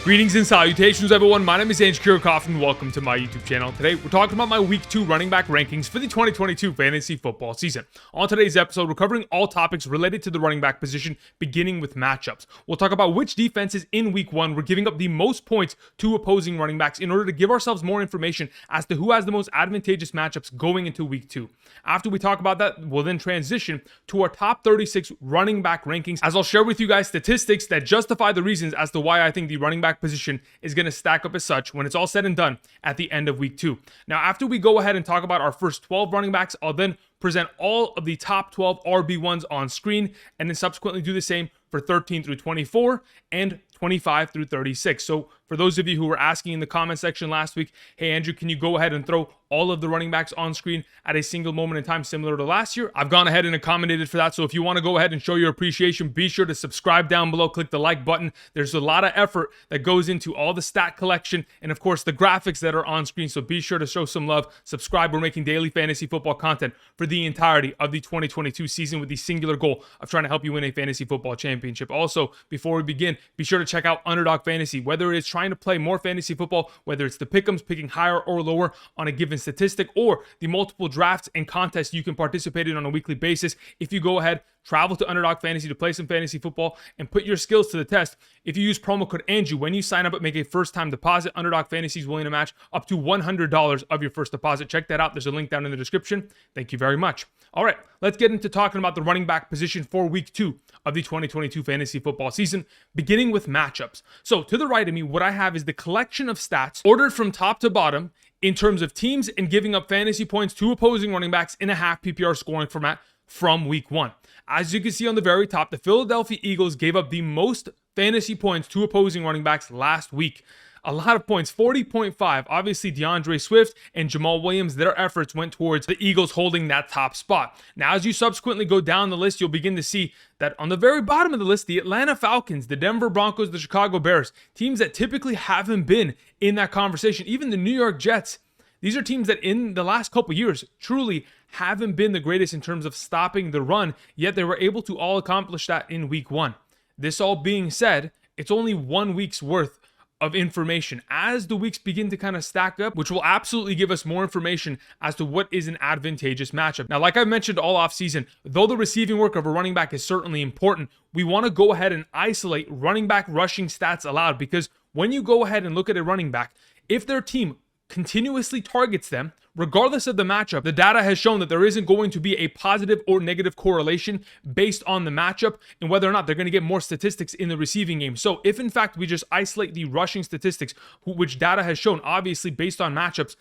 Greetings and salutations, everyone. My name is Andrew Kirchhoff, and welcome to my YouTube channel. Today, we're talking about my Week 2 running back rankings for the 2022 fantasy football season. On today's episode, we're covering all topics related to the running back position, beginning with matchups. We'll talk about which defenses in Week 1 were giving up the most points to opposing running backs in order to give ourselves more information as to who has the most advantageous matchups going into Week 2. After we talk about that, we'll then transition to our top 36 running back rankings, as I'll share with you guys statistics that justify the reasons as to why I think the running back position is going to stack up as such when it's all said and done at the end of Week 2. Now, after we go ahead and talk about our first 12 running backs, I'll then present all of the top 12 RB1s on screen and then subsequently do the same for 13 through 24 and 25 through 36. So for those of you who were asking in the comment section last week, hey Andrew, can you go ahead and throw all of the running backs on screen at a single moment in time similar to last year? I've gone ahead and accommodated for that. So if you want to go ahead and show your appreciation, be sure to subscribe down below, click the like button. There's a lot of effort that goes into all the stat collection and of course the graphics that are on screen. So be sure to show some love, subscribe. We're making daily fantasy football content for the entirety of the 2022 season with the singular goal of trying to help you win a fantasy football championship. Also, before we begin, be sure to check out Underdog Fantasy, whether it is trying to play more fantasy football, whether it's the pick'ems, picking higher or lower on a given statistic, or the multiple drafts and contests you can participate in on a weekly basis. If you go ahead, travel to Underdog Fantasy to play some fantasy football and put your skills to the test. If you use promo code Andrew when you sign up and make a first-time deposit, Underdog Fantasy is willing to match up to $100 of your first deposit. Check that out. There's a link down in the description. Thank you very much. All right, let's get into talking about the running back position for Week 2 of the 2022 fantasy football season, beginning with matchups. So to the right of me, what I have is the collection of stats ordered from top to bottom in terms of teams and giving up fantasy points to opposing running backs in a half PPR scoring format from Week 1. As you can see on the very top, the Philadelphia Eagles gave up the most fantasy points to opposing running backs last week. A lot of points, 40.5. Obviously, DeAndre Swift and Jamal Williams, their efforts went towards the Eagles holding that top spot. Now, as you subsequently go down the list, you'll begin to see that on the very bottom of the list, the Atlanta Falcons, the Denver Broncos, the Chicago Bears, teams that typically haven't been in that conversation, even the New York Jets. These are teams that in the last couple years truly haven't been the greatest in terms of stopping the run, yet they were able to all accomplish that in Week 1. This all being said, it's only 1 week's worth of information. As the weeks begin to kind of stack up, which will absolutely give us more information as to what is an advantageous matchup. Now, like I mentioned all offseason, though the receiving work of a running back is certainly important, we want to go ahead and isolate running back rushing stats allowed, because when you go ahead and look at a running back, if their team continuously targets them, regardless of the matchup, the data has shown that there isn't going to be a positive or negative correlation based on the matchup and whether or not they're going to get more statistics in the receiving game. So if in fact we just isolate the rushing statistics, which data has shown obviously based on matchups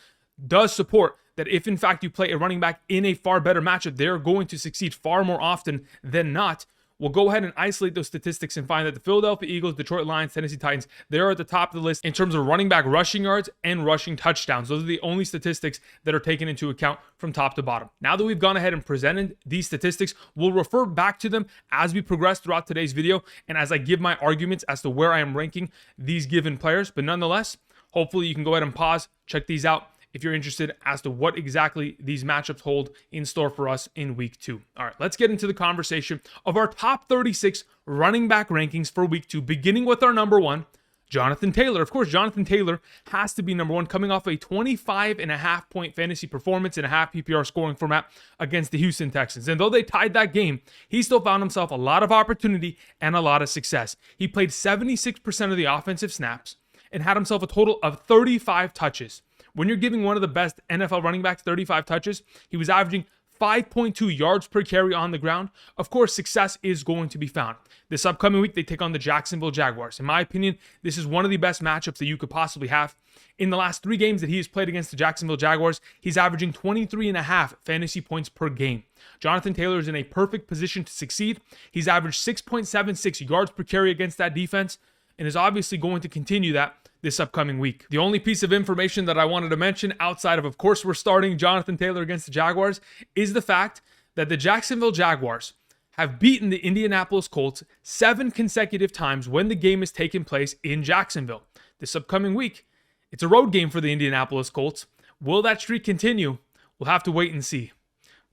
does support that if in fact you play a running back in a far better matchup, they're going to succeed far more often than not. We'll go ahead and isolate those statistics and find that the Philadelphia Eagles, Detroit Lions, Tennessee Titans, they're at the top of the list in terms of running back rushing yards and rushing touchdowns. Those are the only statistics that are taken into account from top to bottom. Now that we've gone ahead and presented these statistics, we'll refer back to them as we progress throughout today's video and as I give my arguments as to where I am ranking these given players. But nonetheless, hopefully you can go ahead and pause, check these out if you're interested as to what exactly these matchups hold in store for us in Week 2. All right, let's get into the conversation of our top 36 running back rankings for Week 2, beginning with our number 1, Jonathan Taylor. Of course, Jonathan Taylor has to be number 1, coming off a 25.5 point fantasy performance in a half PPR scoring format against the Houston Texans. And though they tied that game, he still found himself a lot of opportunity and a lot of success. He played 76% of the offensive snaps and had himself a total of 35 touches. When you're giving one of the best NFL running backs 35 touches, he was averaging 5.2 yards per carry on the ground. Of course, success is going to be found. This upcoming week, they take on the Jacksonville Jaguars. In my opinion, this is one of the best matchups that you could possibly have. In the last 3 games that he has played against the Jacksonville Jaguars, he's averaging 23.5 fantasy points per game. Jonathan Taylor is in a perfect position to succeed. He's averaged 6.76 yards per carry against that defense and is obviously going to continue that this upcoming week. The only piece of information that I wanted to mention outside of course, we're starting Jonathan Taylor against the Jaguars is the fact that the Jacksonville Jaguars have beaten the Indianapolis Colts 7 consecutive times when the game has taken place in Jacksonville. This upcoming week, it's a road game for the Indianapolis Colts. Will that streak continue? We'll have to wait and see.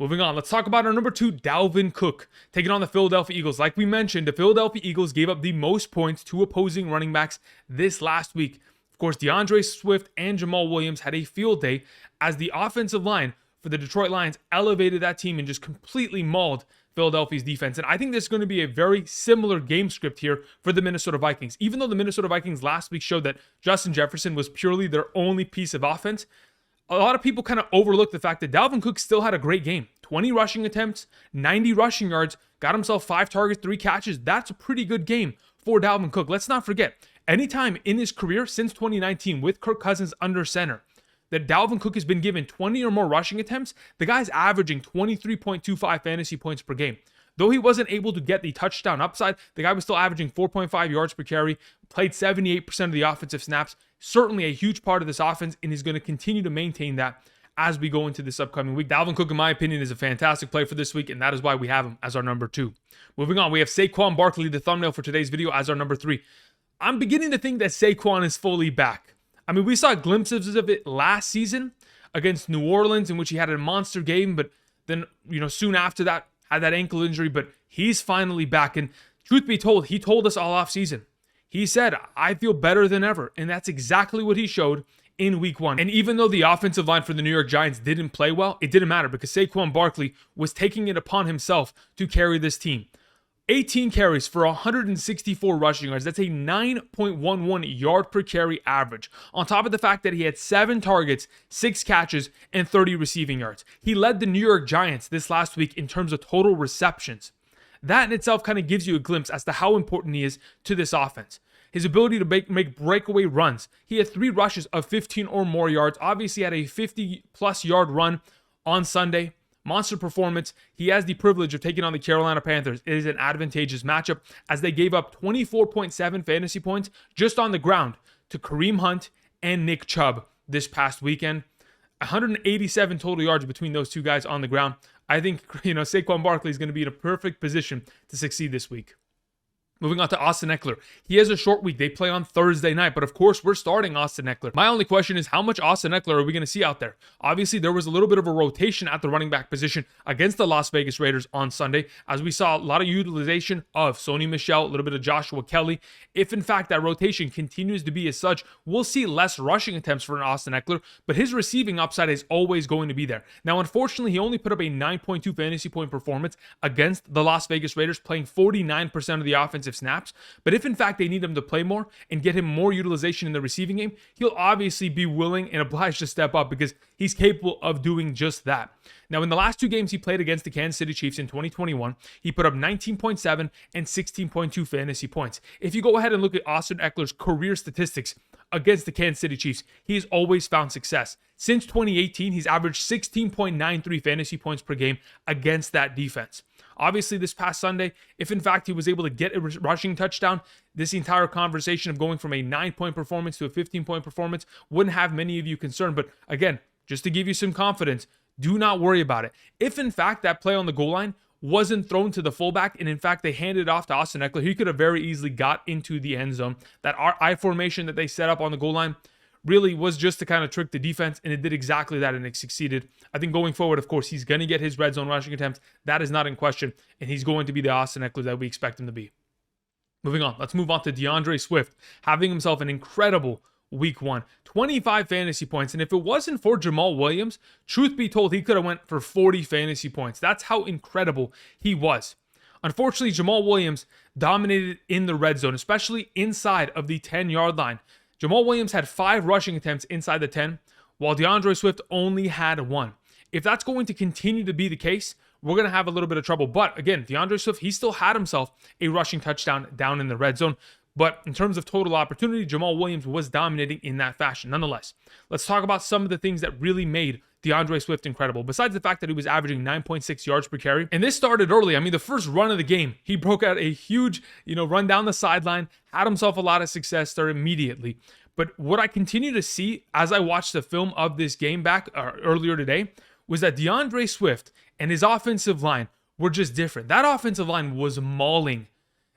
Moving on, let's talk about our number 2, Dalvin Cook, taking on the Philadelphia Eagles. Like we mentioned, the Philadelphia Eagles gave up the most points to opposing running backs this last week. Of course, DeAndre Swift and Jamal Williams had a field day as the offensive line for the Detroit Lions elevated that team and just completely mauled Philadelphia's defense. And I think there's going to be a very similar game script here for the Minnesota Vikings. Even though the Minnesota Vikings last week showed that Justin Jefferson was purely their only piece of offense, a lot of people kind of overlook the fact that Dalvin Cook still had a great game. 20 rushing attempts, 90 rushing yards, got himself 5 targets, 3 catches. That's a pretty good game for Dalvin Cook. Let's not forget, anytime in his career since 2019 with Kirk Cousins under center, that Dalvin Cook has been given 20 or more rushing attempts, the guy's averaging 23.25 fantasy points per game. Though he wasn't able to get the touchdown upside, the guy was still averaging 4.5 yards per carry, played 78% of the offensive snaps, certainly a huge part of this offense, and is going to continue to maintain that as we go into this upcoming week. Dalvin Cook, in my opinion, is a fantastic play for this week, and that is why we have him as our number 2. Moving on, we have Saquon Barkley, the thumbnail for today's video, as our number 3. I'm beginning to think that Saquon is fully back. I mean, we saw glimpses of it last season against New Orleans, in which he had a monster game, but then, soon after that, had that ankle injury, but he's finally back. And truth be told, he told us all off season. He said, I feel better than ever. And that's exactly what he showed in week 1. And even though the offensive line for the New York Giants didn't play well, it didn't matter because Saquon Barkley was taking it upon himself to carry this team. 18 carries for 164 rushing yards. That's a 9.11 yard per carry average. On top of the fact that he had 7 targets, 6 catches, and 30 receiving yards. He led the New York Giants this last week in terms of total receptions. That in itself kind of gives you a glimpse as to how important he is to this offense. His ability to make breakaway runs. He had 3 rushes of 15 or more yards. Obviously had a 50-plus yard run on Sunday. Monster performance. He has the privilege of taking on the Carolina Panthers. It is an advantageous matchup as they gave up 24.7 fantasy points just on the ground to Kareem Hunt and Nick Chubb this past weekend. 187 total yards between those two guys on the ground. I think, Saquon Barkley is going to be in a perfect position to succeed this week. Moving on to Austin Ekeler. He has a short week. They play on Thursday night, but of course, we're starting Austin Ekeler. My only question is, how much Austin Ekeler are we going to see out there? Obviously, there was a little bit of a rotation at the running back position against the Las Vegas Raiders on Sunday, as we saw a lot of utilization of Sony Michel, a little bit of Joshua Kelly. If, in fact, that rotation continues to be as such, we'll see less rushing attempts for an Austin Ekeler, but his receiving upside is always going to be there. Now, unfortunately, he only put up a 9.2 fantasy point performance against the Las Vegas Raiders, playing 49% of the offensive snaps. But if in fact they need him to play more and get him more utilization in the receiving game, he'll obviously be willing and obliged to step up because he's capable of doing just that. Now, in the last 2 games he played against the Kansas City Chiefs in 2021, he put up 19.7 and 16.2 fantasy points. If you go ahead and look at Austin Ekeler's career statistics against the Kansas City Chiefs, he has always found success. Since 2018, he's averaged 16.93 fantasy points per game against that defense. Obviously, this past Sunday, if in fact he was able to get a rushing touchdown, this entire conversation of going from a 9-point performance to a 15-point performance wouldn't have many of you concerned. But again, just to give you some confidence, do not worry about it. If in fact that play on the goal line wasn't thrown to the fullback and in fact they handed it off to Austin Ekeler, he could have very easily got into the end zone. That I formation that they set up on the goal line really was just to kind of trick the defense, and it did exactly that, and it succeeded. I think going forward, of course, he's going to get his red zone rushing attempts. That is not in question, and he's going to be the Austin Ekeler that we expect him to be. Moving on, let's move on to DeAndre Swift, having himself an incredible week 1. 25 fantasy points, and if it wasn't for Jamal Williams, truth be told, he could have went for 40 fantasy points. That's how incredible he was. Unfortunately, Jamal Williams dominated in the red zone, especially inside of the 10-yard line. Jamal Williams had 5 rushing attempts inside the 10, while DeAndre Swift only had 1. If that's going to continue to be the case, we're going to have a little bit of trouble. But again, DeAndre Swift, he still had himself a rushing touchdown down in the red zone. But in terms of total opportunity, Jamal Williams was dominating in that fashion. Nonetheless, let's talk about some of the things that really made DeAndre Swift incredible, besides the fact that he was averaging 9.6 yards per carry. And this started early. I mean, the first run of the game, he broke out a huge, run down the sideline, had himself a lot of success there immediately. But what I continue to see as I watched the film of this game back earlier today was that DeAndre Swift and his offensive line were just different. That offensive line was mauling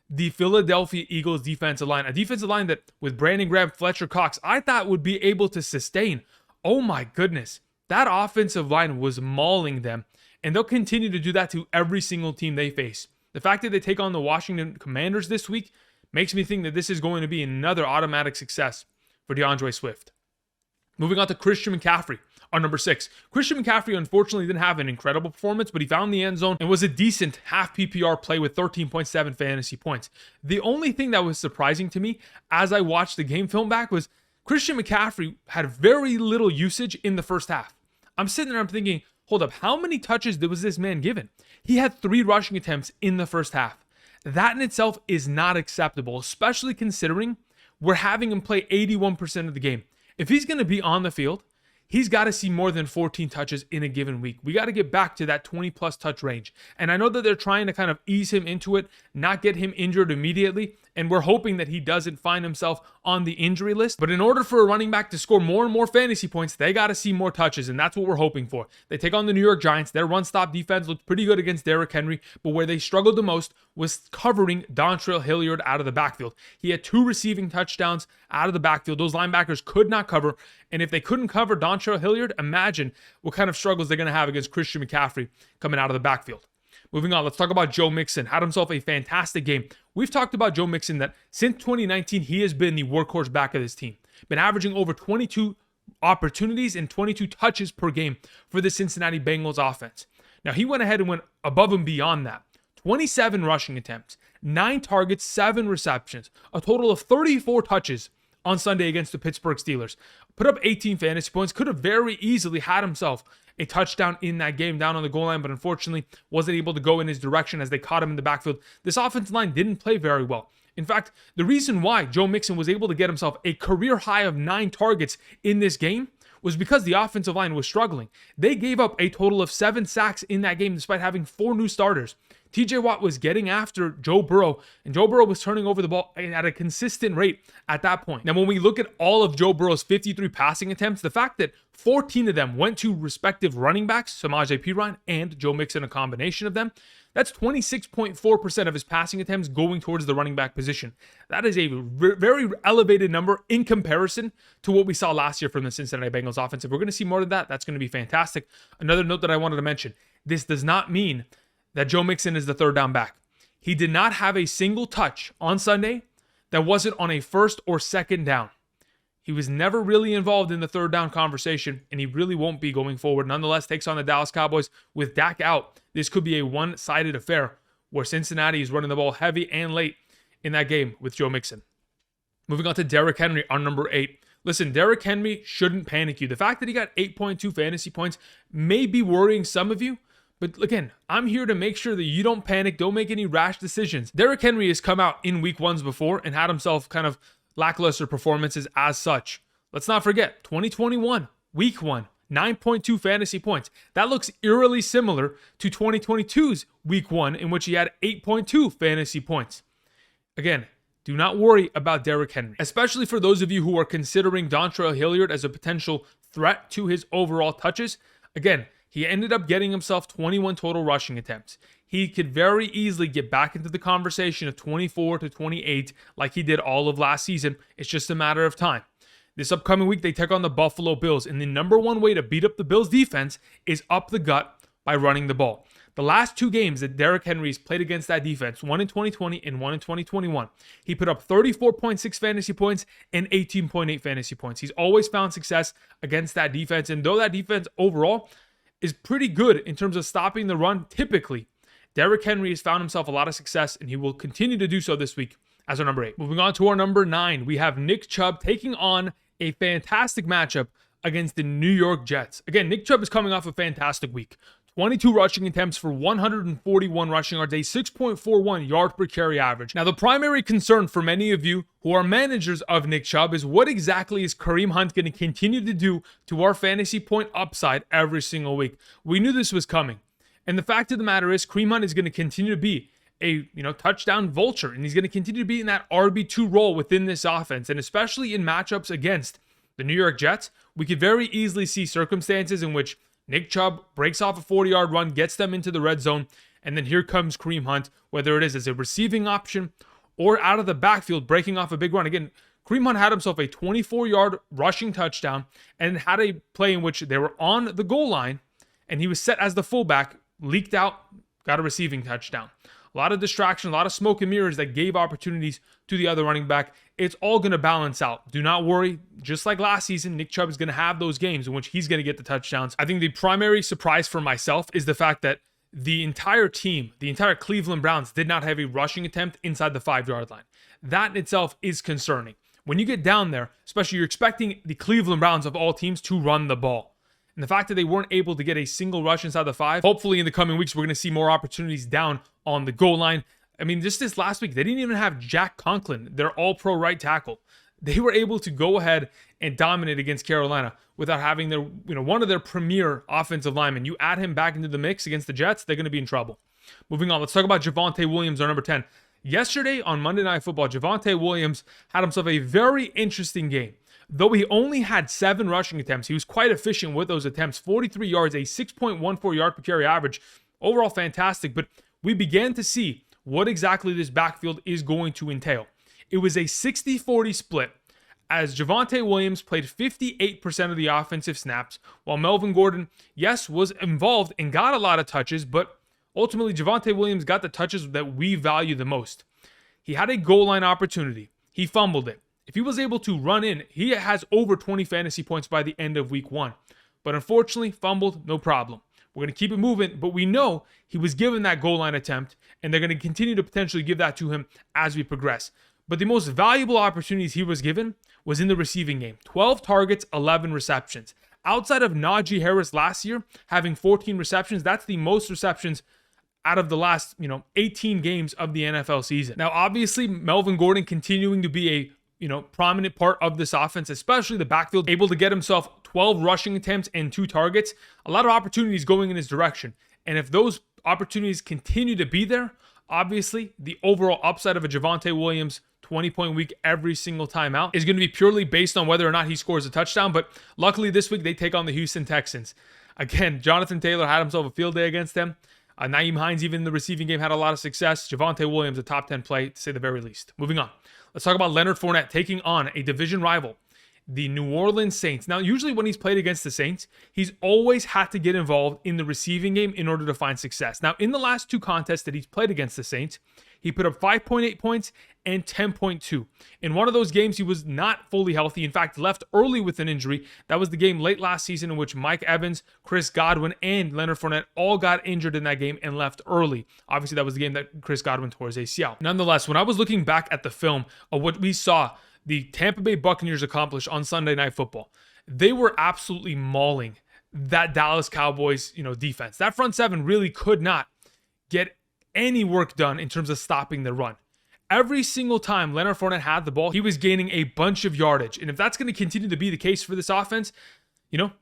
the Philadelphia Eagles defensive line, a defensive line that with Brandon Graham, Fletcher Cox, I thought would be able to sustain. Oh my goodness. That offensive line was mauling them. and they'll continue to do that to every single team they face. The fact that they take on the Washington Commanders this week makes me think that this is going to be another automatic success for DeAndre Swift. Moving on to Christian McCaffrey, our number 6. Christian McCaffrey unfortunately didn't have an incredible performance, but he found the end zone and was a decent half PPR play with 13.7 fantasy points. The only thing that was surprising to me as I watched the game film back was Christian McCaffrey had very little usage in the first half. I'm sitting there, I'm thinking, hold up, how many touches was this man given? He had 3 rushing attempts in the first half. That in itself is not acceptable, especially considering we're having him play 81% of the game. If he's going to be on the field, he's got to see more than 14 touches in a given week. We got to get back to that 20 plus touch range. And I know that they're trying to kind of ease him into it, not get him injured immediately. And we're hoping that he doesn't find himself on the injury list. But in order for a running back to score more and more fantasy points, they got to see more touches. And that's what we're hoping for. They take on the New York Giants. Their run-stop defense looked pretty good against Derrick Henry. But where they struggled the most was covering Darrell Henderson Jr. out of the backfield. He had 2 receiving touchdowns out of the backfield. Those linebackers could not cover. And if they couldn't cover Darrell Henderson Jr., imagine what kind of struggles they're going to have against Christian McCaffrey coming out of the backfield. Moving on, let's talk about Joe Mixon. Had himself a fantastic game. We've talked about Joe Mixon that since 2019, he has been the workhorse back of this team. Been averaging over 22 opportunities and 22 touches per game for the Cincinnati Bengals offense. Now, he went ahead and went above and beyond that. 27 rushing attempts, 9 targets, 7 receptions, a total of 34 touches on Sunday against the Pittsburgh Steelers. Put up 18 fantasy points, could have very easily had himself a touchdown in that game down on the goal line, but unfortunately wasn't able to go in his direction as they caught him in the backfield. This offensive line didn't play very well. In fact, the reason why Joe Mixon was able to get himself a career high of 9 targets in this game was because the offensive line was struggling. They gave up a total of 7 sacks in that game despite having 4 new starters. TJ Watt was getting after Joe Burrow, and Joe Burrow was turning over the ball at a consistent rate at that point. Now, when we look at all of Joe Burrow's 53 passing attempts, the fact that 14 of them went to respective running backs, Samaje Perine and Joe Mixon, a combination of them, that's 26.4% of his passing attempts going towards the running back position. That is a very elevated number in comparison to what we saw last year from the Cincinnati Bengals offense. If we're going to see more of that, that's going to be fantastic. Another note that I wanted to mention, this does not mean that Joe Mixon is the third down back. He did not have a single touch on Sunday that wasn't on a first or second down. He was never really involved in the third down conversation, and he really won't be going forward. Nonetheless, takes on the Dallas Cowboys with Dak out. This could be a one-sided affair where Cincinnati is running the ball heavy and late in that game with Joe Mixon. Moving on to Derrick Henry, our number 8. Listen, Derrick Henry shouldn't panic you. The fact that he got 8.2 fantasy points may be worrying some of you, but again, I'm here to make sure that you don't panic, don't make any rash decisions. Derrick Henry has come out in week 1s before and had himself kind of lackluster performances as such. Let's not forget, 2021, week 1, 9.2 fantasy points. That looks eerily similar to 2022's week 1, in which he had 8.2 fantasy points. Again, do not worry about Derrick Henry, especially for those of you who are considering Darrell Henderson as a potential threat to his overall touches. Again, he ended up getting himself 21 total rushing attempts. He could very easily get back into the conversation of 24 to 28 like he did all of last season. It's just a matter of time. This upcoming week, they take on the Buffalo Bills, and the number one way to beat up the Bills defense is up the gut by running the ball. The last 2 games that Derrick Henry's played against that defense, one in 2020 and one in 2021, he put up 34.6 fantasy points and 18.8 fantasy points. He's always found success against that defense, and though that defense overall is pretty good in terms of stopping the run, typically, Derrick Henry has found himself a lot of success, and he will continue to do so this week as our number 8. Moving on to our number 9, we have Nick Chubb taking on a fantastic matchup against the New York Jets. Again, Nick Chubb is coming off a fantastic week. 22 rushing attempts for 141 rushing yards, a 6.41 yard per carry average. Now, the primary concern for many of you who are managers of Nick Chubb is what exactly is Kareem Hunt going to continue to do to our fantasy point upside every single week? We knew this was coming. And the fact of the matter is, Kareem Hunt is going to continue to be a touchdown vulture, and he's going to continue to be in that RB2 role within this offense, and especially in matchups against the New York Jets, we could very easily see circumstances in which Nick Chubb breaks off a 40-yard run, gets them into the red zone, and then here comes Kareem Hunt, whether it is as a receiving option or out of the backfield breaking off a big run. Again, Kareem Hunt had himself a 24-yard rushing touchdown and had a play in which they were on the goal line, and he was set as the fullback leaked out, got a receiving touchdown. A lot of distraction, a lot of smoke and mirrors that gave opportunities to the other running back. It's all going to balance out. Do not worry. Just like last season, Nick Chubb is going to have those games in which he's going to get the touchdowns. I think the primary surprise for myself is the fact that the entire team, the entire Cleveland Browns, did not have a rushing attempt inside the 5-yard line. That in itself is concerning. When you get down there, especially you're expecting the Cleveland Browns of all teams to run the ball. And the fact that they weren't able to get a single rush inside the 5, hopefully in the coming weeks, we're going to see more opportunities down on the goal line. I mean, just this last week, they didn't even have Jack Conklin, their all-pro right tackle. They were able to go ahead and dominate against Carolina without having their, one of their premier offensive linemen. You add him back into the mix against the Jets, they're going to be in trouble. Moving on, let's talk about Javonte Williams, our number 10. Yesterday on Monday Night Football, Javonte Williams had himself a very interesting game. Though he only had 7 rushing attempts, he was quite efficient with those attempts. 43 yards, a 6.14 yard per carry average. Overall fantastic, but we began to see what exactly this backfield is going to entail. It was a 60-40 split as Javonte Williams played 58% of the offensive snaps, while Melvin Gordon, yes, was involved and got a lot of touches, but ultimately Javonte Williams got the touches that we value the most. He had a goal line opportunity. He fumbled it. If he was able to run in, he has over 20 fantasy points by the end of week 1. But unfortunately, fumbled, no problem. We're going to keep it moving, but we know he was given that goal line attempt, and they're going to continue to potentially give that to him as we progress. But the most valuable opportunities he was given was in the receiving game. 12 targets, 11 receptions. Outside of Najee Harris last year, having 14 receptions, that's the most receptions out of the last, 18 games of the NFL season. Now, obviously, Melvin Gordon continuing to be a prominent part of this offense, especially the backfield, able to get himself 12 rushing attempts and 2 targets. A lot of opportunities going in his direction. And if those opportunities continue to be there, obviously the overall upside of a Javonte Williams 20-point week every single time out is going to be purely based on whether or not he scores a touchdown. But luckily this week they take on the Houston Texans. Again, Jonathan Taylor had himself a field day against them. Nyheim Hines, even in the receiving game, had a lot of success. Javonte Williams, a top 10 play, to say the very least. Moving on. Let's talk about Leonard Fournette taking on a division rival, the New Orleans Saints. Now, usually when he's played against the Saints, he's always had to get involved in the receiving game in order to find success. Now, in the last 2 contests that he's played against the Saints, he put up 5.8 points and 10.2. In one of those games, he was not fully healthy. In fact, left early with an injury. That was the game late last season in which Mike Evans, Chris Godwin, and Leonard Fournette all got injured in that game and left early. Obviously, that was the game that Chris Godwin tore his ACL. Nonetheless, when I was looking back at the film of what we saw the Tampa Bay Buccaneers accomplish on Sunday Night Football, they were absolutely mauling that Dallas Cowboys, defense. That front seven really could not get any work done in terms of stopping the run. Every single time Leonard Fournette had the ball, he was gaining a bunch of yardage. And if that's going to continue to be the case for this offense,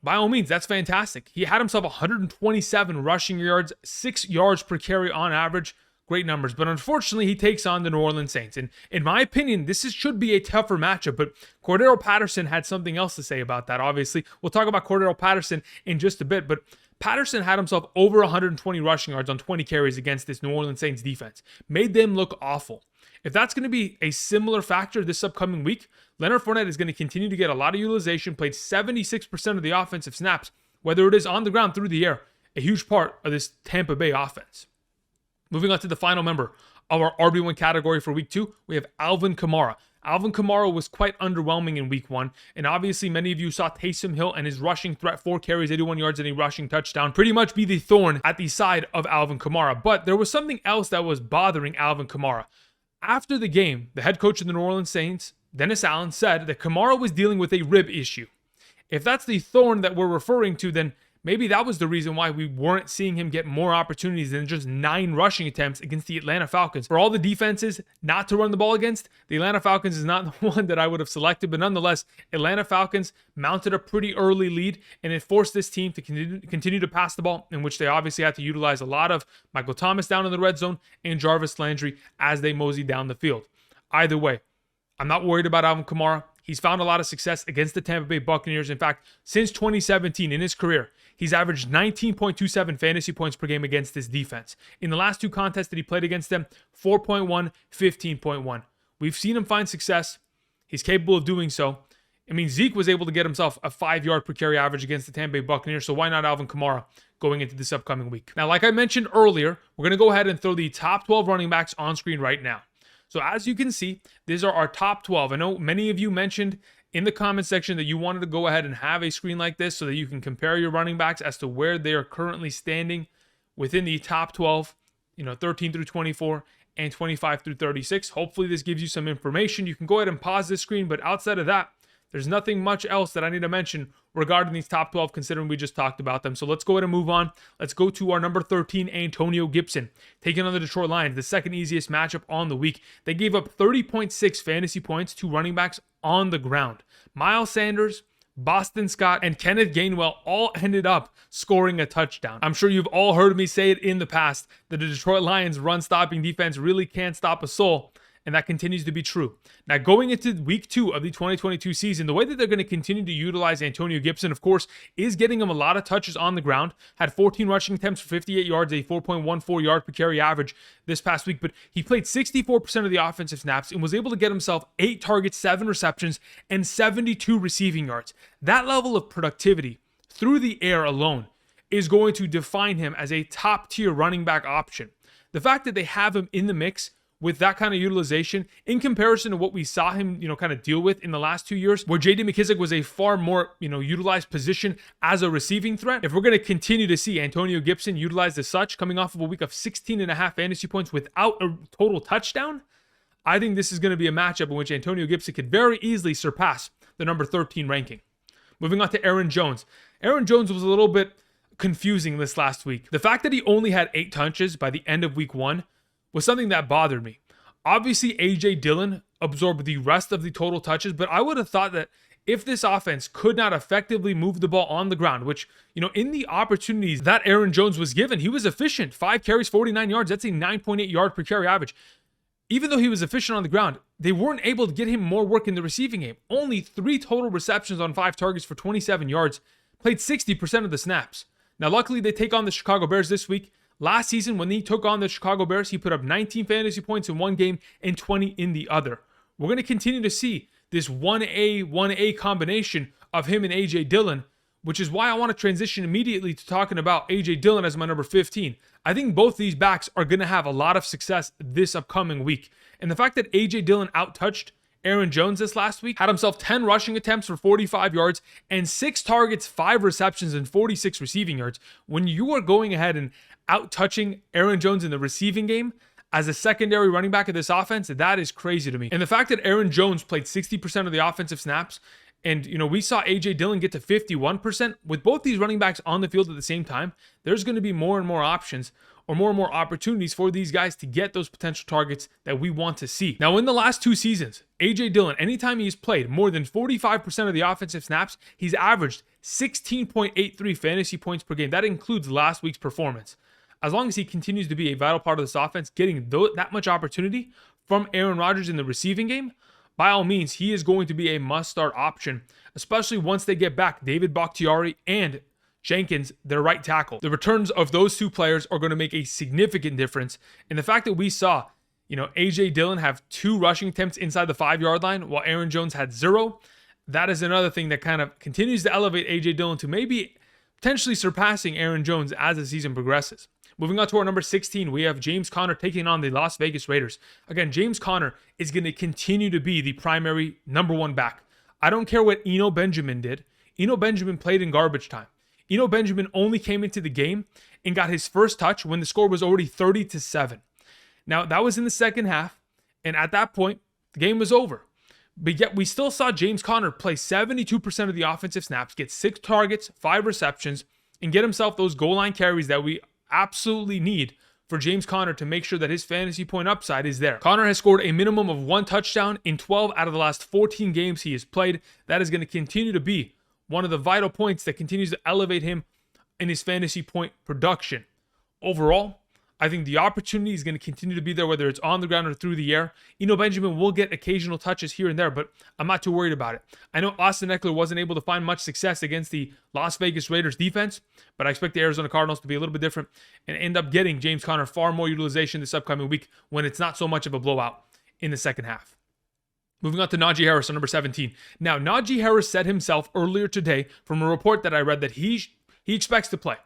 by all means, that's fantastic. He had himself 127 rushing yards, 6 yards per carry on average. Great numbers. But unfortunately, he takes on the New Orleans Saints. And in my opinion, should be a tougher matchup. But Cordarrelle Patterson had something else to say about that, obviously. We'll talk about Cordarrelle Patterson in just a bit. But Patterson had himself over 120 rushing yards on 20 carries against this New Orleans Saints defense. Made them look awful. If that's going to be a similar factor this upcoming week, Leonard Fournette is going to continue to get a lot of utilization, played 76% of the offensive snaps, whether it is on the ground, through the air, a huge part of this Tampa Bay offense. Moving on to the final member of our RB1 category for week 2, we have Alvin Kamara. Alvin Kamara was quite underwhelming in week 1, and obviously many of you saw Taysom Hill and his rushing threat, 4 carries, 81 yards, and a rushing touchdown, pretty much be the thorn at the side of Alvin Kamara. But there was something else that was bothering Alvin Kamara. After the game, the head coach of the New Orleans Saints, Dennis Allen, said that Kamara was dealing with a rib issue. If that's the thorn that we're referring to, then maybe that was the reason why we weren't seeing him get more opportunities than just 9 rushing attempts against the Atlanta Falcons. For all the defenses not to run the ball against, the Atlanta Falcons is not the one that I would have selected. But nonetheless, Atlanta Falcons mounted a pretty early lead, and it forced this team to continue to pass the ball, in which they obviously had to utilize a lot of Michael Thomas down in the red zone and Jarvis Landry as they moseyed down the field. Either way, I'm not worried about Alvin Kamara. He's found a lot of success against the Tampa Bay Buccaneers. In fact, since 2017 in his career, he's averaged 19.27 fantasy points per game against this defense. In the last 2 contests that he played against them, 4.1, 15.1. We've seen him find success. He's capable of doing so. I mean, Zeke was able to get himself a 5-yard per carry average against the Tampa Bay Buccaneers, so why not Alvin Kamara going into this upcoming week? Now, like I mentioned earlier, we're going to go ahead and throw the top 12 running backs on screen right now. So as you can see, these are our top 12. I know many of you mentioned in the comment section that you wanted to go ahead and have a screen like this so that you can compare your running backs as to where they are currently standing within the top 12, 13 through 24 and 25 through 36. Hopefully this gives you some information. You can go ahead and pause this screen, but outside of that, there's nothing much else that I need to mention regarding these top 12, considering we just talked about them. So let's go ahead and move on. Let's go to our number 13, Antonio Gibson, taking on the Detroit Lions, the second easiest matchup on the week. They gave up 30.6 fantasy points to running backs on the ground. Miles Sanders, Boston Scott, and Kenneth Gainwell all ended up scoring a touchdown. I'm sure you've all heard me say it in the past that the Detroit Lions run-stopping defense really can't stop a soul. And that continues to be true. Now, going into week 2 of the 2022 season, the way that they're going to continue to utilize Antonio Gibson, of course, is getting him a lot of touches on the ground. Had 14 rushing attempts for 58 yards, a 4.14 yard per carry average this past week. But he played 64% of the offensive snaps and was able to get himself 8 targets, 7 receptions, and 72 receiving yards. That level of productivity through the air alone is going to define him as a top-tier running back option. The fact that they have him in the mix with that kind of utilization in comparison to what we saw him, kind of deal with in the last 2 years, where J.D. McKissic was a far more, utilized position as a receiving threat. If we're going to continue to see Antonio Gibson utilized as such, coming off of a week of 16.5 fantasy points without a total touchdown, I think this is going to be a matchup in which Antonio Gibson could very easily surpass the number 13 ranking. Moving on to Aaron Jones. Aaron Jones was a little bit confusing this last week. The fact that he only had 8 touches by the end of week 1 was something that bothered me. Obviously, A.J. Dillon absorbed the rest of the total touches, but I would have thought that if this offense could not effectively move the ball on the ground, which, in the opportunities that Aaron Jones was given, he was efficient. 5 carries, 49 yards. That's a 9.8 yard per carry average. Even though he was efficient on the ground, they weren't able to get him more work in the receiving game. Only 3 total receptions on 5 targets for 27 yards, played 60% of the snaps. Now, luckily, they take on the Chicago Bears this week. Last season, when he took on the Chicago Bears, he put up 19 fantasy points in one game and 20 in the other. We're going to continue to see this 1A combination of him and A.J. Dillon, which is why I want to transition immediately to talking about A.J. Dillon as my number 15. I think both these backs are going to have a lot of success this upcoming week. And the fact that A.J. Dillon out-touched Aaron Jones this last week, had himself 10 rushing attempts for 45 yards and 6 targets, 5 receptions, and 46 receiving yards. When you are going ahead and out-touching Aaron Jones in the receiving game as a secondary running back of this offense, that is crazy to me. And the fact that Aaron Jones played 60% of the offensive snaps, and we saw A.J. Dillon get to 51%, with both these running backs on the field at the same time, there's going to be more and more options or more opportunities for these guys to get those potential targets that we want to see. Now, in the last 2 seasons, A.J. Dillon, anytime he's played more than 45% of the offensive snaps, he's averaged 16.83 fantasy points per game. That includes last week's performance. As long as he continues to be a vital part of this offense, getting that much opportunity from Aaron Rodgers in the receiving game, by all means, he is going to be a must-start option, especially once they get back David Bakhtiari and Jenkins, their right tackle. The returns of those 2 players are going to make a significant difference. And the fact that we saw, A.J. Dillon have 2 rushing attempts inside the 5-yard line while Aaron Jones had 0, that is another thing that kind of continues to elevate A.J. Dillon to maybe potentially surpassing Aaron Jones as the season progresses. Moving on to our number 16, we have James Conner taking on the Las Vegas Raiders. Again, James Conner is going to continue to be the primary number 1 back. I don't care what Eno Benjamin did. Eno Benjamin played in garbage time. Eno Benjamin only came into the game and got his first touch when the score was already 30-7. Now, that was in the second half, and at that point, the game was over. But yet, we still saw James Conner play 72% of the offensive snaps, get 6 targets, 5 receptions, and get himself those goal line carries that we absolutely need for James Conner to make sure that his fantasy point upside is there. Conner has scored a minimum of 1 touchdown in 12 out of the last 14 games he has played. That is going to continue to be one of the vital points that continues to elevate him in his fantasy point production. Overall, I think the opportunity is going to continue to be there, whether it's on the ground or through the air. Eno Benjamin will get occasional touches here and there, but I'm not too worried about it. I know Austin Ekeler wasn't able to find much success against the Las Vegas Raiders defense, but I expect the Arizona Cardinals to be a little bit different and end up getting James Conner far more utilization this upcoming week when it's not so much of a blowout in the second half. Moving on to Najee Harris on number 17. Now, Najee Harris said himself earlier today from a report that I read that he expects to play.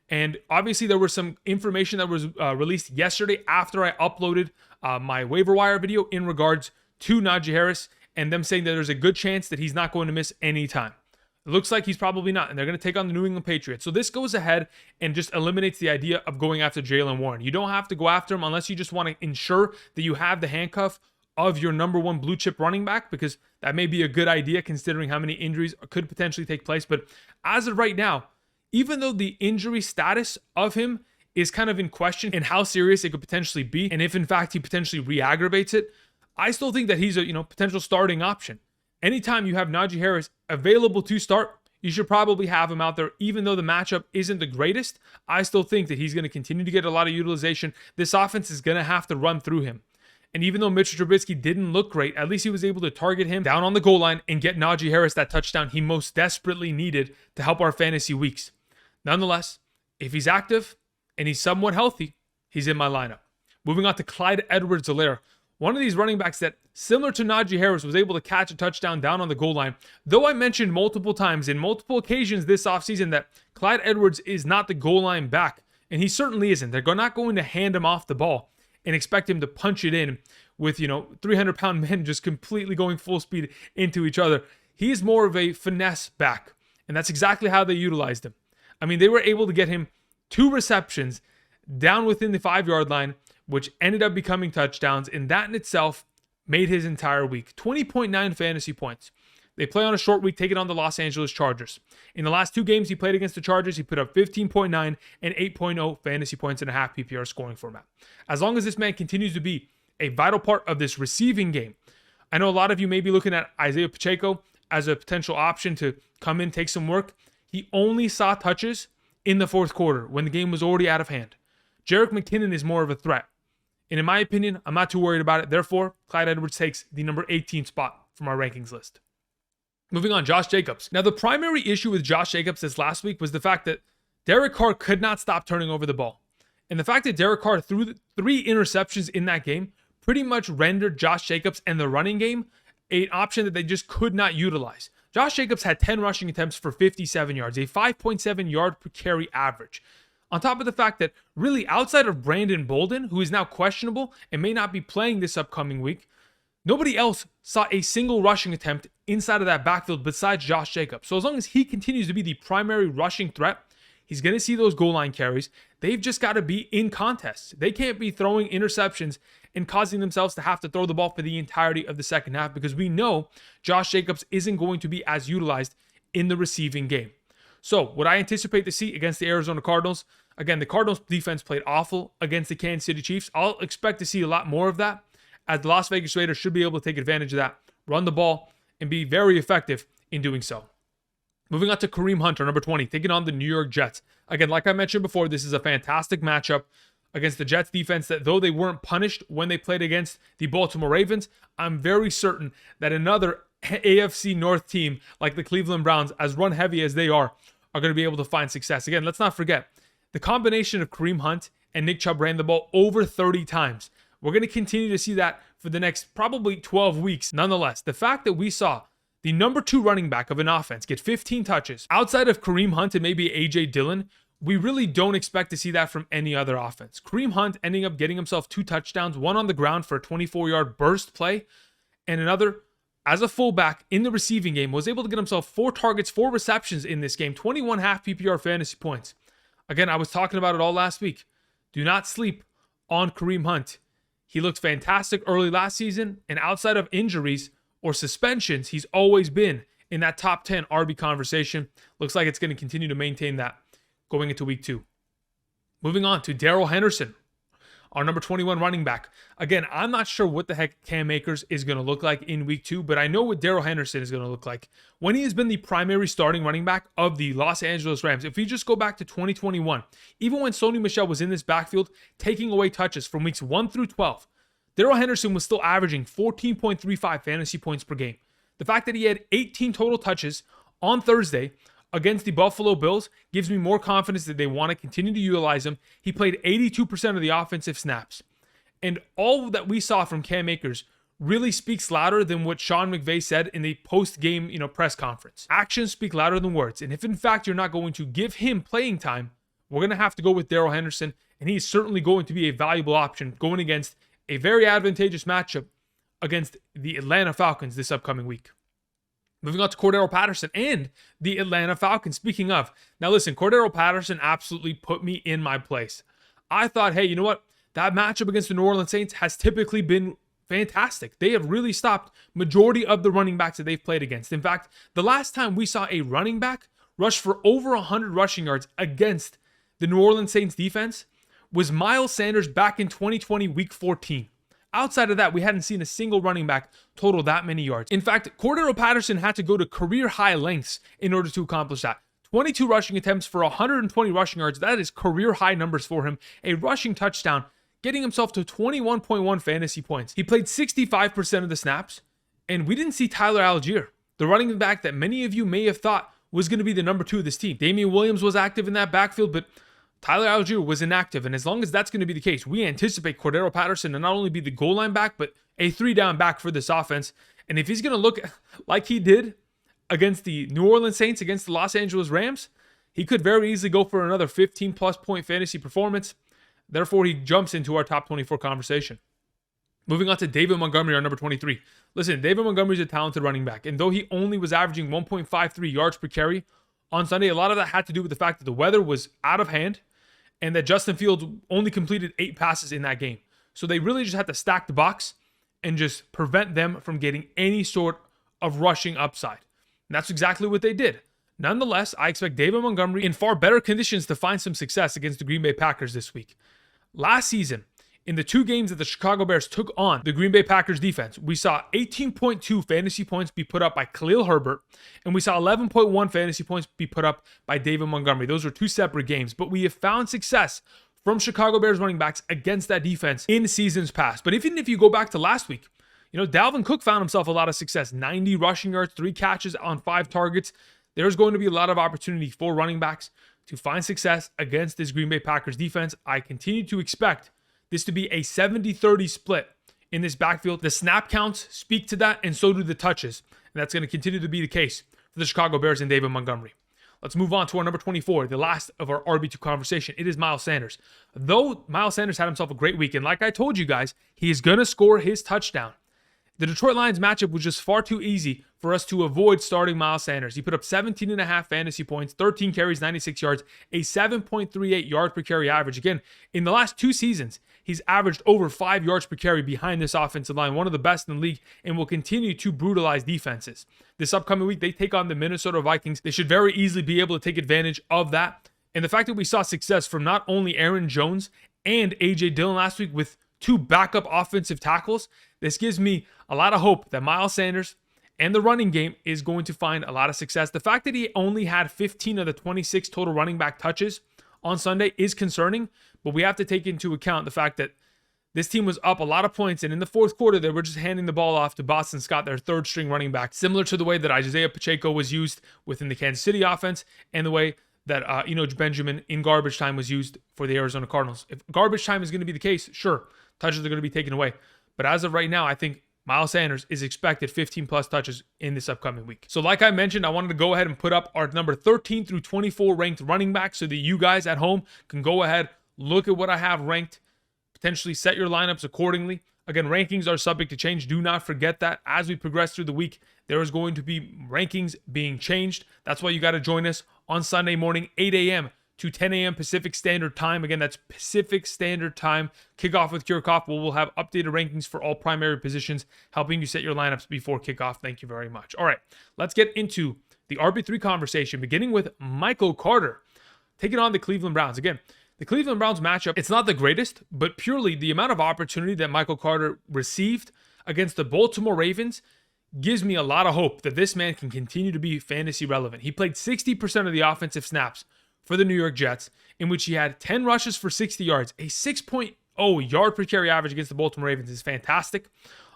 And obviously there was some information that was released yesterday after I uploaded my waiver wire video in regards to Najee Harris and them saying that there's a good chance that he's not going to miss any time. It looks like he's probably not, and they're going to take on the New England Patriots. So this goes ahead and just eliminates the idea of going after Jaylen Warren. You don't have to go after him unless you just want to ensure that you have the handcuff of your number one blue chip running back, because that may be a good idea considering how many injuries could potentially take place. But as of right now, even though the injury status of him is kind of in question and how serious it could potentially be, and if in fact he potentially re-aggravates it, I still think that he's a potential starting option. Anytime you have Najee Harris available to start, you should probably have him out there. Even though the matchup isn't the greatest, I still think that he's going to continue to get a lot of utilization. This offense is going to have to run through him. And even though Mitchell Trubisky didn't look great, at least he was able to target him down on the goal line and get Najee Harris that touchdown he most desperately needed to help our fantasy weeks. Nonetheless, if he's active and he's somewhat healthy, he's in my lineup. Moving on to Clyde Edwards-Helaire, one of these running backs that, similar to Najee Harris, was able to catch a touchdown down on the goal line. Though I mentioned multiple times in multiple occasions this offseason that Clyde Edwards is not the goal line back, and he certainly isn't. They're not going to hand him off the ball and expect him to punch it in with, 300-pound men just completely going full speed into each other. He is more of a finesse back, and that's exactly how they utilized him. I mean, they were able to get him 2 receptions down within the 5-yard line, which ended up becoming touchdowns, and that in itself made his entire week. 20.9 fantasy points. They play on a short week, taking on the Los Angeles Chargers. In the last 2 games he played against the Chargers, he put up 15.9 and 8.0 fantasy points in a half PPR scoring format. As long as this man continues to be a vital part of this receiving game, I know a lot of you may be looking at Isaiah Pacheco as a potential option to come in, take some work. He only saw touches in the 4th quarter when the game was already out of hand. Jerick McKinnon is more of a threat. And in my opinion, I'm not too worried about it. Therefore, Clyde Edwards takes the number 18 spot from our rankings list. Moving on, Josh Jacobs. Now, the primary issue with Josh Jacobs this last week was the fact that Derek Carr could not stop turning over the ball. And the fact that Derek Carr threw 3 interceptions in that game pretty much rendered Josh Jacobs and the running game an option that they just could not utilize. Josh Jacobs had 10 rushing attempts for 57 yards, a 5.7 yard per carry average. On top of the fact that really outside of Brandon Bolden, who is now questionable and may not be playing this upcoming week, nobody else saw a single rushing attempt inside of that backfield besides Josh Jacobs. So as long as he continues to be the primary rushing threat, he's going to see those goal line carries. They've just got to be in contests. They can't be throwing interceptions and causing themselves to have to throw the ball for the entirety of the second half, because we know Josh Jacobs isn't going to be as utilized in the receiving game. So what I anticipate to see against the Arizona Cardinals, again, the Cardinals defense played awful against the Kansas City Chiefs. I'll expect to see a lot more of that, as the Las Vegas Raiders should be able to take advantage of that, run the ball, and be very effective in doing so. Moving on to Kareem Hunt, number 20, taking on the New York Jets. Again, like I mentioned before, this is a fantastic matchup against the Jets defense that, though they weren't punished when they played against the Baltimore Ravens, I'm very certain that another AFC North team like the Cleveland Browns, as run heavy as they are going to be able to find success. Again, let's not forget, the combination of Kareem Hunt and Nick Chubb ran the ball over 30 times. We're going to continue to see that for the next probably 12 weeks. Nonetheless, the fact that we saw the number 2 running back of an offense get 15 touches outside of Kareem Hunt and maybe A.J. Dillon, we really don't expect to see that from any other offense. Kareem Hunt ending up getting himself 2 touchdowns, one on the ground for a 24-yard burst play, and another as a fullback in the receiving game, was able to get himself 4 targets, 4 receptions in this game, 21 half PPR fantasy points. Again, I was talking about it all last week. Do not sleep on Kareem Hunt. He looked fantastic early last season, and outside of injuries or suspensions, he's always been in that top 10 RB conversation. Looks like it's going to continue to maintain that going into week 2. Moving on to Darrell Henderson, our number 21 running back. Again, I'm not sure what the heck Cam Akers is going to look like in week 2, but I know what Darrell Henderson is going to look like when he has been the primary starting running back of the Los Angeles Rams. If we just go back to 2021, even when Sony Michel was in this backfield taking away touches from weeks 1 through 12, Darrell Henderson was still averaging 14.35 fantasy points per game. The fact that he had 18 total touches on Thursday against the Buffalo Bills gives me more confidence that they want to continue to utilize him. He played 82% of the offensive snaps. And all that we saw from Cam Akers really speaks louder than what Sean McVay said in the post-game, press conference. Actions speak louder than words. And if in fact you're not going to give him playing time, we're going to have to go with Darrell Henderson, and he's certainly going to be a valuable option going against a very advantageous matchup against the Atlanta Falcons this upcoming week. Moving on to Cordarrelle Patterson and the Atlanta Falcons. Speaking of, now listen, Cordarrelle Patterson absolutely put me in my place. I thought, hey, you know what? That matchup against the New Orleans Saints has typically been fantastic. They have really stopped majority of the running backs that they've played against. In fact, the last time we saw a running back rush for over 100 rushing yards against the New Orleans Saints defense was Miles Sanders back in 2020 week 14. Outside of that, we hadn't seen a single running back total that many yards. In fact, Cordarrelle Patterson had to go to career high lengths in order to accomplish that. 22 rushing attempts for 120 rushing yards. That is career high numbers for him. A rushing touchdown, getting himself to 21.1 fantasy points. He played 65% of the snaps, and we didn't see Tyler Algier, the running back that many of you may have thought was going to be the number 2 of this team. Damien Williams was active in that backfield, but Tyler Algier was inactive, and as long as that's going to be the case, we anticipate Cordarrelle Patterson to not only be the goal line back, but a 3-down back for this offense. And if he's going to look like he did against the New Orleans Saints, against the Los Angeles Rams, he could very easily go for another 15-plus point fantasy performance. Therefore, he jumps into our top 24 conversation. Moving on to David Montgomery, our number 23. Listen, David Montgomery is a talented running back, and though he only was averaging 1.53 yards per carry on Sunday, a lot of that had to do with the fact that the weather was out of hand and that Justin Fields only completed 8 passes in that game. So they really just had to stack the box and just prevent them from getting any sort of rushing upside. And that's exactly what they did. Nonetheless, I expect David Montgomery in far better conditions to find some success against the Green Bay Packers this week. Last season, in the 2 games that the Chicago Bears took on the Green Bay Packers defense, we saw 18.2 fantasy points be put up by Khalil Herbert, and we saw 11.1 fantasy points be put up by David Montgomery. Those were 2 separate games, but we have found success from Chicago Bears running backs against that defense in seasons past. But even if you go back to last week, Dalvin Cook found himself a lot of success. 90 rushing yards, 3 catches on 5 targets. There's going to be a lot of opportunity for running backs to find success against this Green Bay Packers defense. I continue to expect this to be a 70-30 split in this backfield. The snap counts speak to that, and so do the touches. And that's going to continue to be the case for the Chicago Bears and David Montgomery. Let's move on to our number 24, the last of our RB2 conversation. It is Miles Sanders. Though Miles Sanders had himself a great week, and like I told you guys, he is going to score his touchdown. The Detroit Lions matchup was just far too easy for us to avoid starting Miles Sanders. He put up 17.5 fantasy points, 13 carries, 96 yards, a 7.38 yards per carry average. Again, in the last 2 seasons, he's averaged over 5 yards per carry behind this offensive line, one of the best in the league, and will continue to brutalize defenses. This upcoming week, they take on the Minnesota Vikings. They should very easily be able to take advantage of that. And the fact that we saw success from not only Aaron Jones and A.J. Dillon last week with 2 backup offensive tackles, this gives me a lot of hope that Miles Sanders and the running game is going to find a lot of success. The fact that he only had 15 of the 26 total running back touches on Sunday is concerning, but we have to take into account the fact that this team was up a lot of points, and in the 4th quarter, they were just handing the ball off to Boston Scott, their 3rd-string running back, similar to the way that Isaiah Pacheco was used within the Kansas City offense and the way that Enoch Benjamin in garbage time was used for the Arizona Cardinals. If garbage time is going to be the case, sure, touches are going to be taken away. But as of right now, I think Miles Sanders is expected 15-plus touches in this upcoming week. So like I mentioned, I wanted to go ahead and put up our number 13 through 24 ranked running backs so that you guys at home can go ahead, look at what I have ranked, potentially set your lineups accordingly. Again, rankings are subject to change. Do not forget that as we progress through the week, there is going to be rankings being changed. That's why you got to join us on Sunday morning, 8 a.m. to 10 a.m. Pacific Standard Time. Again, that's Pacific Standard Time. Kickoff with Kirchhoff, where we'll have updated rankings for all primary positions, helping you set your lineups before kickoff. Thank you very much. All right, let's get into the RB3 conversation, beginning with Michael Carter, taking on the Cleveland Browns. Again, the Cleveland Browns matchup, it's not the greatest, but purely the amount of opportunity that Michael Carter received against the Baltimore Ravens gives me a lot of hope that this man can continue to be fantasy relevant. He played 60% of the offensive snaps for the New York Jets, in which he had 10 rushes for 60 yards. A 6.0 yard per carry average against the Baltimore Ravens is fantastic.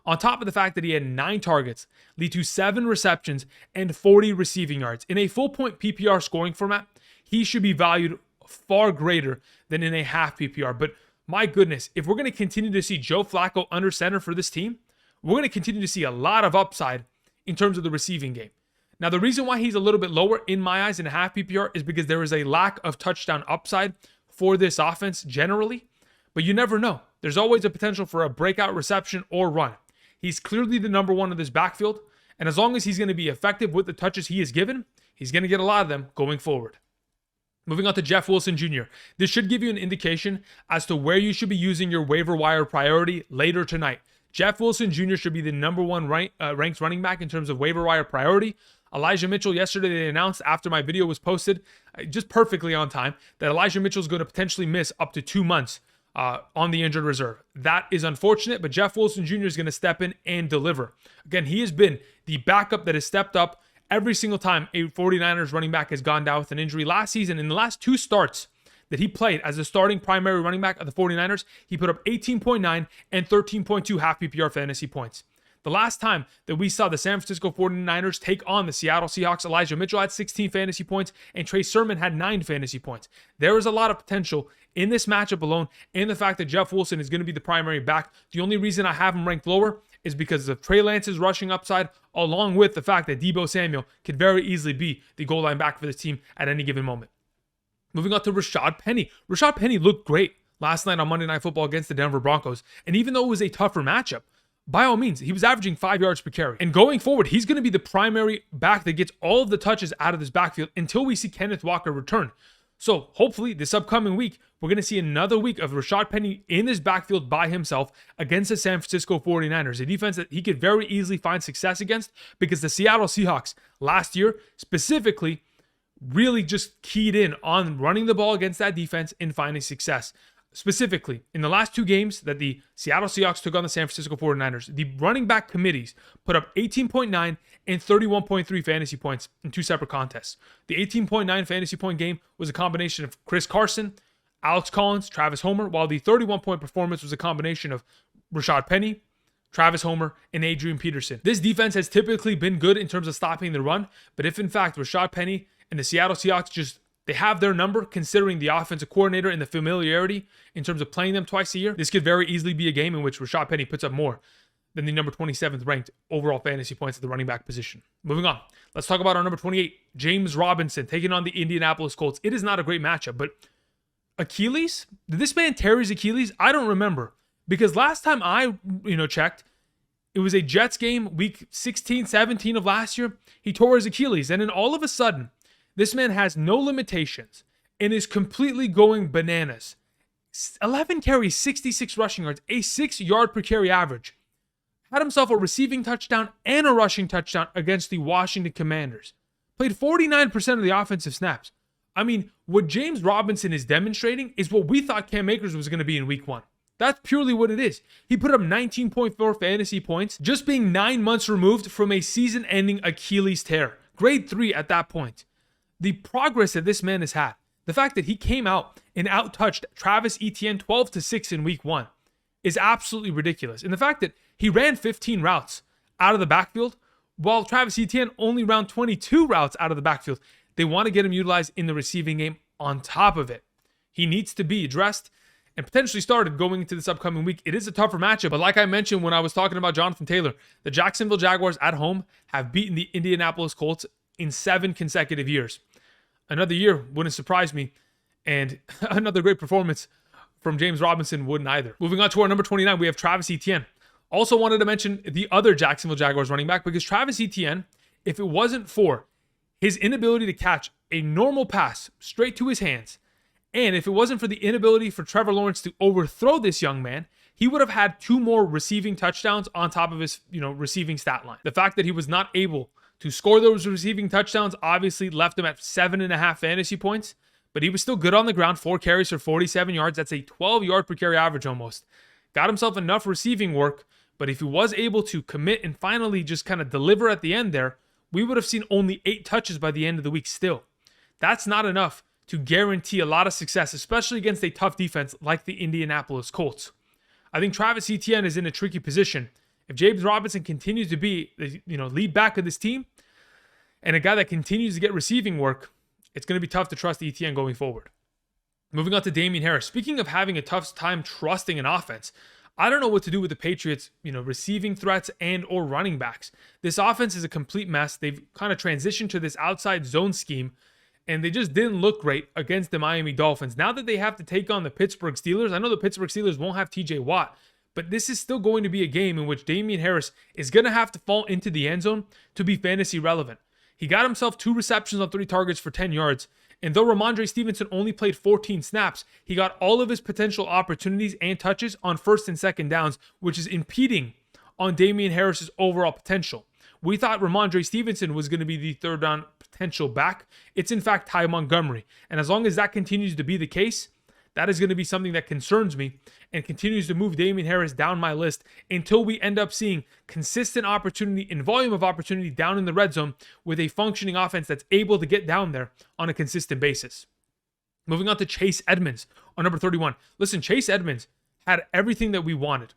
On top of the fact that he had 9 targets, lead to 7 receptions and 40 receiving yards. In a full point PPR scoring format, he should be valued far greater than in a half PPR. But my goodness, if we're going to continue to see Joe Flacco under center for this team, we're going to continue to see a lot of upside in terms of the receiving game. Now, the reason why he's a little bit lower in my eyes in a half PPR is because there is a lack of touchdown upside for this offense generally, but you never know. There's always a potential for a breakout reception or run. He's clearly the number one in this backfield, and as long as he's going to be effective with the touches he is given, he's going to get a lot of them going forward. Moving on to Jeff Wilson Jr. This should give you an indication as to where you should be using your waiver wire priority later tonight. Jeff Wilson Jr. should be the number one ranked running back in terms of waiver wire priority. Elijah Mitchell, yesterday they announced after my video was posted, just perfectly on time, that Elijah Mitchell is going to potentially miss up to 2 months on the injured reserve. That is unfortunate, but Jeff Wilson Jr. is going to step in and deliver. Again, he has been the backup that has stepped up every single time a 49ers running back has gone down with an injury. Last season, in the last 2 starts that he played as a starting primary running back of the 49ers, he put up 18.9 and 13.2 half PPR fantasy points. The last time that we saw the San Francisco 49ers take on the Seattle Seahawks, Elijah Mitchell had 16 fantasy points and Trey Sermon had 9 fantasy points. There is a lot of potential in this matchup alone, and the fact that Jeff Wilson is going to be the primary back. The only reason I have him ranked lower is because of Trey Lance's rushing upside, along with the fact that Deebo Samuel could very easily be the goal line back for this team at any given moment. Moving on to Rashaad Penny. Rashaad Penny looked great last night on Monday Night Football against the Denver Broncos, and even though it was a tougher matchup, by all means, he was averaging 5 yards per carry. And going forward, he's going to be the primary back that gets all of the touches out of this backfield until we see Kenneth Walker return. So hopefully this upcoming week, we're going to see another week of Rashaad Penny in this backfield by himself against the San Francisco 49ers, a defense that he could very easily find success against because the Seattle Seahawks last year specifically really just keyed in on running the ball against that defense and finding success. Specifically, in the last 2 games that the Seattle Seahawks took on the San Francisco 49ers, the running back committees put up 18.9 and 31.3 fantasy points in 2 separate contests. The 18.9 fantasy point game was a combination of Chris Carson, Alex Collins, Travis Homer, while the 31-point performance was a combination of Rashaad Penny, Travis Homer, and Adrian Peterson. This defense has typically been good in terms of stopping the run, but if in fact Rashaad Penny and the Seattle Seahawks they have their number, considering the offensive coordinator and the familiarity in terms of playing them twice a year, this could very easily be a game in which Rashaad Penny puts up more than the number 27th ranked overall fantasy points at the running back position. Moving on, let's talk about our number 28, James Robinson, taking on the Indianapolis Colts. It is not a great matchup, but Achilles? Did this man tear his Achilles? I don't remember, because last time I checked, it was a Jets game, week 16, 17 of last year. He tore his Achilles, and then all of a sudden, this man has no limitations and is completely going bananas. 11 carries, 66 rushing yards, a 6-yard per carry average. Had himself a receiving touchdown and a rushing touchdown against the Washington Commanders. Played 49% of the offensive snaps. I mean, what James Robinson is demonstrating is what we thought Cam Akers was going to be in week 1. That's purely what it is. He put up 19.4 fantasy points, just being 9 months removed from a season-ending Achilles tear. Grade 3 at that point. The progress that this man has had, the fact that he came out and out-touched Travis Etienne 12-6 in week 1 is absolutely ridiculous. And the fact that he ran 15 routes out of the backfield, while Travis Etienne only ran 22 routes out of the backfield. They want to get him utilized in the receiving game on top of it. He needs to be addressed and potentially started going into this upcoming week. It is a tougher matchup, but like I mentioned when I was talking about Jonathan Taylor, the Jacksonville Jaguars at home have beaten the Indianapolis Colts in 7 consecutive years. Another year wouldn't surprise me, and another great performance from James Robinson wouldn't either. Moving on to our number 29, we have Travis Etienne. Also wanted to mention the other Jacksonville Jaguars running back, because Travis Etienne, if it wasn't for his inability to catch a normal pass straight to his hands, and if it wasn't for the inability for Trevor Lawrence to overthrow this young man, he would have had 2 more receiving touchdowns on top of his receiving stat line. The fact that he was not able to score those receiving touchdowns obviously left him at 7.5 fantasy points, but he was still good on the ground, 4 carries for 47 yards. That's a 12-yard per carry average almost. Got himself enough receiving work, but if he was able to commit and finally just kind of deliver at the end there, we would have seen only 8 touches by the end of the week still. That's not enough to guarantee a lot of success, especially against a tough defense like the Indianapolis Colts. I think Travis Etienne is in a tricky position. If James Robinson continues to be the lead back of this team and a guy that continues to get receiving work, it's going to be tough to trust Etienne going forward. Moving on to Damien Harris. Speaking of having a tough time trusting an offense, I don't know what to do with the Patriots, receiving threats and or running backs. This offense is a complete mess. They've kind of transitioned to this outside zone scheme, and they just didn't look great against the Miami Dolphins. Now that they have to take on the Pittsburgh Steelers, I know the Pittsburgh Steelers won't have TJ Watt, but this is still going to be a game in which Damien Harris is going to have to fall into the end zone to be fantasy relevant. He got himself 2 receptions on 3 targets for 10 yards. And though Ramondre Stevenson only played 14 snaps, he got all of his potential opportunities and touches on first and second downs, which is impeding on Damien Harris's overall potential. We thought Ramondre Stevenson was going to be the third down potential back. It's in fact Ty Montgomery. And as long as that continues to be the case, that is going to be something that concerns me and continues to move Damien Harris down my list until we end up seeing consistent opportunity and volume of opportunity down in the red zone with a functioning offense that's able to get down there on a consistent basis. Moving on to Chase Edmonds on number 31. Listen, Chase Edmonds had everything that we wanted,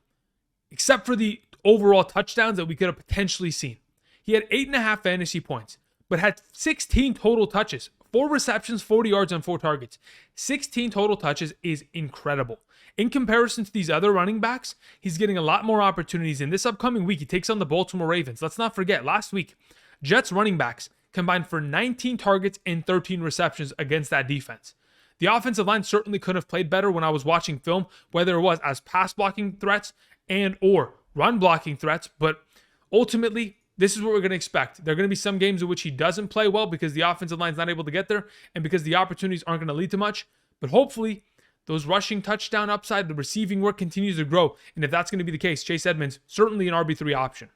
except for the overall touchdowns that we could have potentially seen. He had 8.5 fantasy points, but had 16 total touches. 4 receptions, 40 yards on 4 targets. 16 total touches is incredible. In comparison to these other running backs, he's getting a lot more opportunities. In this upcoming week, he takes on the Baltimore Ravens. Let's not forget, last week, Jets running backs combined for 19 targets and 13 receptions against that defense. The offensive line certainly could have played better when I was watching film, whether it was as pass blocking threats and or run blocking threats, but ultimately, this is what we're going to expect. There are going to be some games in which he doesn't play well because the offensive line is not able to get there and because the opportunities aren't going to lead to much. But hopefully, those rushing touchdown upside, the receiving work continues to grow. And if that's going to be the case, Chase Edmonds, certainly an RB3 option.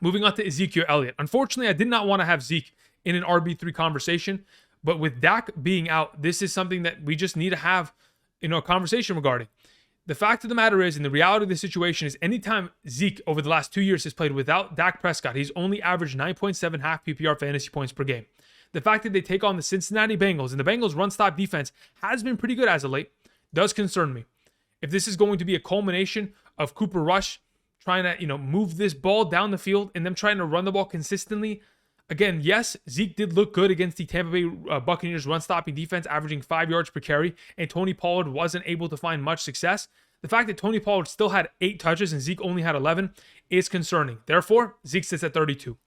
Moving on to Ezekiel Elliott. Unfortunately, I did not want to have Zeke in an RB3 conversation. But with Dak being out, this is something that we just need to have a conversation regarding. The fact of the matter is, and the reality of the situation is, anytime Zeke over the last 2 years has played without Dak Prescott, he's only averaged 9.7 half PPR fantasy points per game. The fact that they take on the Cincinnati Bengals, and the Bengals' run-stop defense has been pretty good as of late, does concern me. If this is going to be a culmination of Cooper Rush trying to, move this ball down the field and them trying to run the ball consistently, again, yes, Zeke did look good against the Tampa Bay Buccaneers run-stopping defense, averaging 5 yards per carry, and Tony Pollard wasn't able to find much success. The fact that Tony Pollard still had 8 touches and Zeke only had 11 is concerning. Therefore, Zeke sits at 32.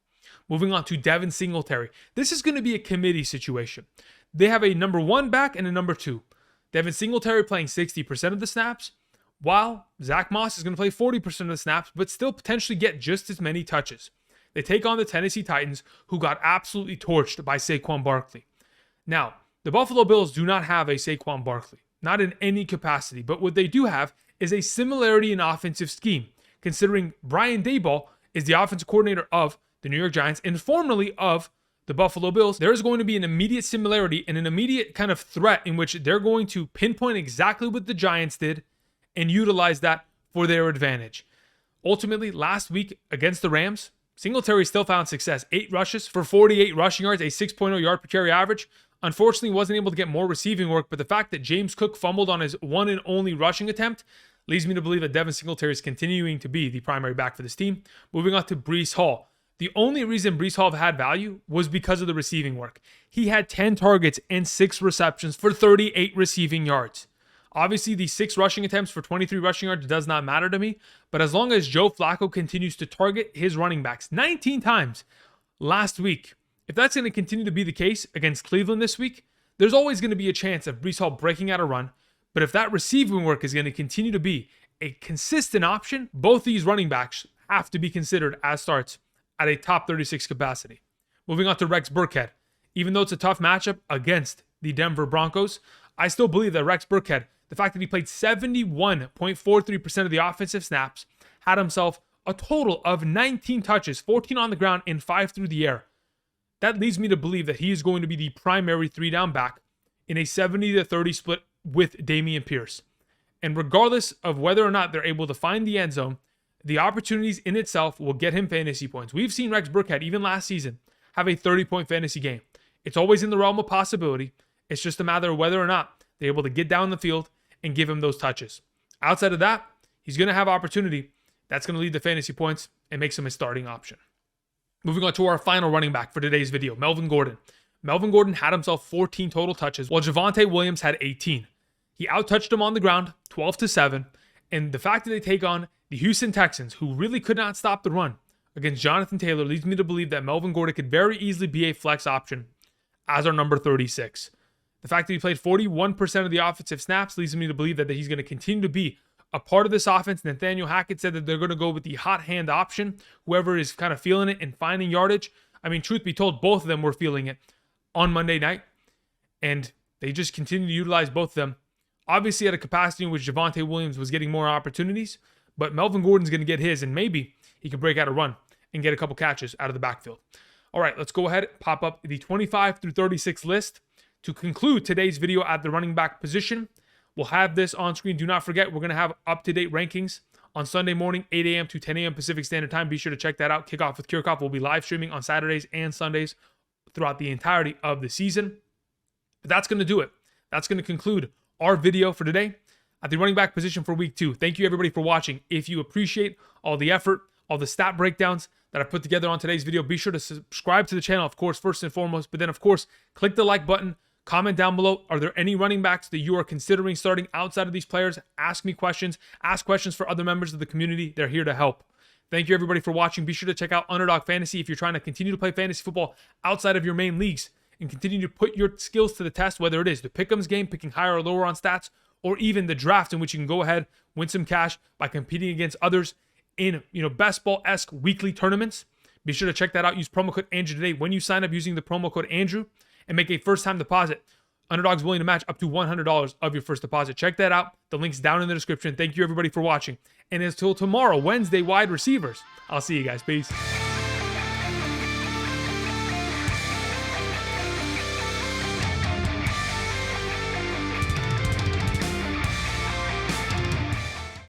Moving on to Devin Singletary. This is going to be a committee situation. They have a number 1 back and a number 2. Devin Singletary playing 60% of the snaps, while Zach Moss is going to play 40% of the snaps, but still potentially get just as many touches. They take on the Tennessee Titans, who got absolutely torched by Saquon Barkley. Now, the Buffalo Bills do not have a Saquon Barkley, not in any capacity, but what they do have is a similarity in offensive scheme, considering Brian Daboll is the offensive coordinator of the New York Giants and formerly of the Buffalo Bills. There is going to be an immediate similarity and an immediate kind of threat in which they're going to pinpoint exactly what the Giants did and utilize that for their advantage. Ultimately, last week against the Rams, Singletary still found success. 8 rushes for 48 rushing yards, a 6.0 yard per carry average. Unfortunately, wasn't able to get more receiving work, but the fact that James Cook fumbled on his one and only rushing attempt leads me to believe that Devin Singletary is continuing to be the primary back for this team. Moving on to Breece Hall. The only reason Breece Hall had value was because of the receiving work. He had 10 targets and 6 receptions for 38 receiving yards. Obviously, the 6 rushing attempts for 23 rushing yards does not matter to me, but as long as Joe Flacco continues to target his running backs 19 times last week, if that's going to continue to be the case against Cleveland this week, there's always going to be a chance of Breece Hall breaking out a run. But if that receiving work is going to continue to be a consistent option, both these running backs have to be considered as starts at a top 36 capacity. Moving on to Rex Burkhead. Even though it's a tough matchup against the Denver Broncos, I still believe that Rex Burkhead, the fact that he played 71.43% of the offensive snaps, had himself a total of 19 touches, 14 on the ground and 5 through the air. That leads me to believe that he is going to be the primary 3-down back in a 70-30 split with Dameon Pierce. And regardless of whether or not they're able to find the end zone, the opportunities in itself will get him fantasy points. We've seen Rex Burkhead, even last season, have a 30-point fantasy game. It's always in the realm of possibility. It's just a matter of whether or not they're able to get down the field and give him those touches. Outside of that, he's going to have opportunity. That's going to lead to fantasy points and makes him a starting option. Moving on to our final running back for today's video, Melvin Gordon. Melvin Gordon had himself 14 total touches, while Javonte Williams had 18. He outtouched him on the ground, 12-7, And the fact that they take on the Houston Texans, who really could not stop the run against Jonathan Taylor, leads me to believe that Melvin Gordon could very easily be a flex option as our number 36. The fact that he played 41% of the offensive snaps leads me to believe that he's going to continue to be a part of this offense. Nathaniel Hackett said that they're going to go with the hot hand option, whoever is kind of feeling it and finding yardage. I mean, truth be told, both of them were feeling it on Monday night, and they just continue to utilize both of them. Obviously at a capacity in which Javonte Williams was getting more opportunities, but Melvin Gordon's going to get his, and maybe he can break out a run and get a couple catches out of the backfield. All right, let's go ahead, pop up the 25 through 36 list to conclude today's video at the running back position. We'll have this on screen. Do not forget, we're going to have up-to-date rankings on Sunday morning, 8 a.m. to 10 a.m. Pacific Standard Time. Be sure to check that out. Kickoff with Kirchhoff will be live streaming on Saturdays and Sundays throughout the entirety of the season. But that's going to do it. That's going to conclude our video for today at the running back position for week 2. Thank you, everybody, for watching. If you appreciate all the effort, all the stat breakdowns that I put together on today's video, be sure to subscribe to the channel, of course, first and foremost. But then, of course, click the like button. Comment down below. Are there any running backs that you are considering starting outside of these players? Ask me questions. Ask questions for other members of the community. They're here to help. Thank you, everybody, for watching. Be sure to check out Underdog Fantasy if you're trying to continue to play fantasy football outside of your main leagues and continue to put your skills to the test, whether it is the pick'ems game, picking higher or lower on stats, or even the draft, in which you can go ahead, win some cash by competing against others in, best ball-esque weekly tournaments. Be sure to check that out. Use promo code Andrew today when you sign up using the promo code Andrew and make a first-time deposit. Underdog's willing to match up to $100 of your first deposit. Check that out. The link's down in the description. Thank you, everybody, for watching. And until tomorrow, Wednesday, wide receivers, I'll see you guys. Peace.